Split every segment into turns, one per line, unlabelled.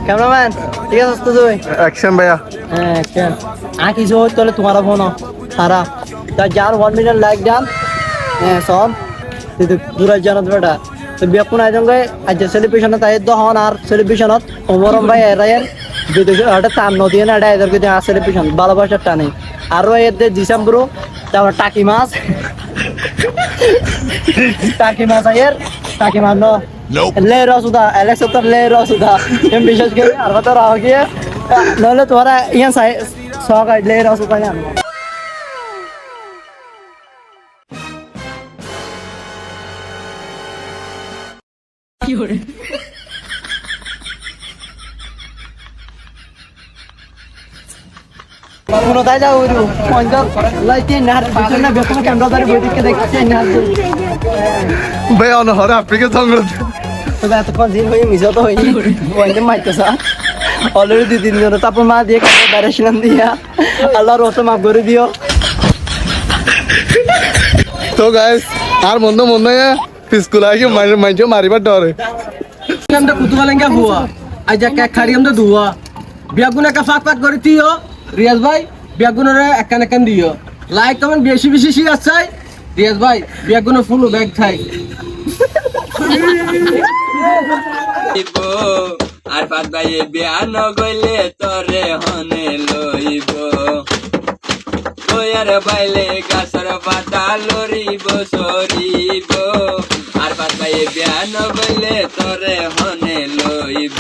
Cameraman ঠিক আছে তো তুই
অ্যাকশন ভাইয়া।
হ্যাঁ অ্যাকশন আঁকি जो তাহলে তোমার ফোন সারা তা যার 1 মিলিয়ন লাইক ডান হ্যাঁ সব itu dura janat beda তো বিয়াকুন আইজঙ্গে আজ সেলিব্রেশনে তাই দ হন আর সেলিব্রেশনত ওমরম ভাই এরায়ের বিদেশ আটা তান নদী না আটা এদের কিন্তু সেলিব্রেশন ভালোবাসার টানে আর এর ডিসেম্বর তারপর টাকি মাছ আয়ের টাকি মাছ ন লে রসুদা এলেক্স তো লে রসুদা এম বিশেষ করে আর কথা রাও গিয়ে নলে তোরা ইয়ান সাই সক লে রসুদা জান কি হরে কোনো তাই যাও ওই পঞ্চাশ লাইতে নার পিছনে বেতন ক্যামেরা ধরে বই দিকে দেখছে না
ভাইয়া অনহরে আফ্রিকা জঙ্গল
তো এতক্ষণ দিন হয়ে মিশো তো হয়নি ওইতে মাইতেছা অলরেডি 2-3 জন তারপর মা দিয়ে ক্যামেরা ডাইরেকশন দিয়া আল্লাহর রহমতে মাফ করে দিও
তো গাইস আর মন্দ পিসকুলা কি মাইজো মারিবার ডরে
আমরা কুতুবালেঙ্গা হুয়া আজ এক খাড়ি আমরা দুয়া বিয়াগুনা কা ফাক ফাক করে দিও রিয়াজ ভাই বিয়াগুনারে একান দিও লাইক কমেন্ট বেশি বেশি শিখাস চাই রিয়াজ ভাই বিয়াগুনা ফুল ব্যাগ থাই
আর পাত ভাইয়ে বিয়ান গইলে তরে হনে লইব তোয়ার বাইলে গাছর পাতা লরিব সরিব আর পাত ভাইয়ে বিয়ান গইলে তরে হনে লইব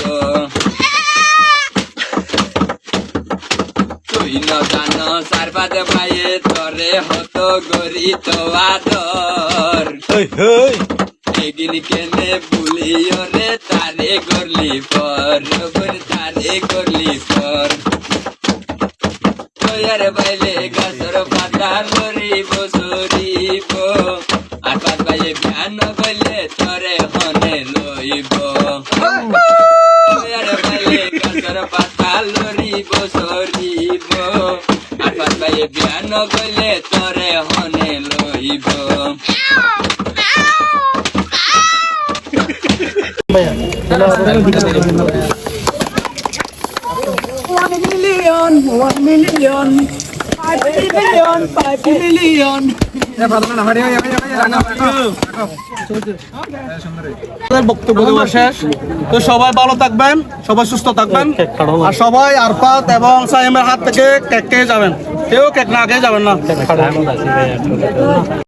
তুই ন জান সার পাত ভাইয়ে তরে হতো গরি তো আদর এগিন কেনে ভুলিও রে তারে করলি পর তারে করলি পর তোয়ার বাইলে গাছর পাতা লরিব সরিব আর পাত ভাইয়ে বিয়ান গইলে তরে হনে লইব তোয়ার বাইলে গাছর পাতা লরিব সরিব আর পাত ভাইয়ে বিয়ান গইলে তরে হনে লইব
1 million 5 million বক্তব্য দেওয়া শেষ তো সবাই ভালো থাকবেন সবাই সুস্থ থাকবেন আর সবাই আরফাত এবং সাইমের হাত থেকে কেক খেয়ে যাবেন কেউ কেক না খেয়ে যাবেন না